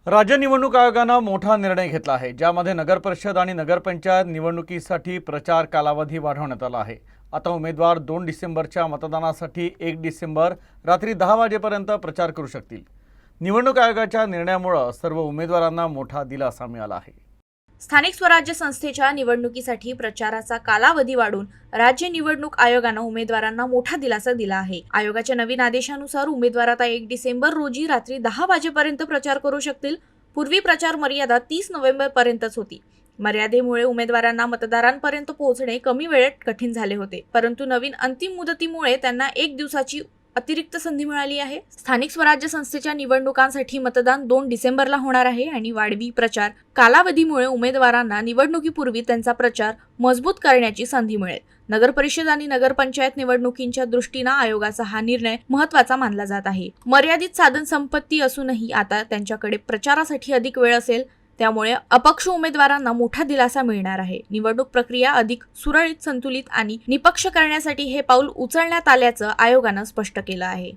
राज्य निवडणूक आयोगानं मोठा निर्णय घेतला आहे, ज्यामध्ये नगर परिषद आणि नगरपंचायत निवडणुकीसाठी प्रचार कालावधी वाढवण्यात आला आहे। आता उमेदवार 2 डिसेंबरच्या मतदानासाठी 1 डिसेंबर रात्री 10 वाजेपर्यंत प्रचार करू शकतील। निवडणूक आयोगाच्या निर्णयामुळे सर्व उमेदवारांना मोठा दिलासा मिळाला आहे। स्थानिक स्वराज्य संस्थेच्या निवडणुकीसाठी प्रचाराचा कालावधी वाढून राज्य निवडणूक आयोगानं उमेदवारांना मोठा दिलासा दिला आहे। आयोगाच्या नवीन आदेशानुसार उमेदवार आता 1 डिसेंबर रोजी रात्री 10 वाजेपर्यंत प्रचार करू शकतील। पूर्वी प्रचार मर्यादा 30 नोव्हेंबर पर्यंतच होती। मर्यादेमुळे उमेदवारांना मतदारांपर्यंत पोहोचणे कमी वेळेत कठीण झाले होते, परंतु नवीन अंतिम मुदतीमुळे त्यांना 1 दिवसाची अतिरिक्त संधी मिळाली आहे। स्थानिक स्वराज्य संस्थेच्या निवडणुकांसाठी मतदान 2 डिसेंबरला होणार आहे आणि वाढवी प्रचार कालावधीमुळे उमेदवारांना निवडणुकीपूर्वी त्यांचा प्रचार मजबूत करण्याची संधी मिळेल। नगर परिषद आणि नगरपंचायत निवडणुकींच्या दृष्टीने आयोगाचा हा निर्णय महत्त्वाचा मानला जात आहे। मर्यादित साधन संपत्ती असूनही आता त्यांच्याकडे प्रचारासाठी अधिक वेळ असेल, त्यामुळे अपक्ष उमेदवारांना मोठा दिलासा मिळणार आहे। निवडणूक प्रक्रिया अधिक सुरळीत, संतुलित आणि निपक्ष करण्यासाठी हे पाऊल उचलण्यात आल्याचं आयोगानं स्पष्ट केलं आहे।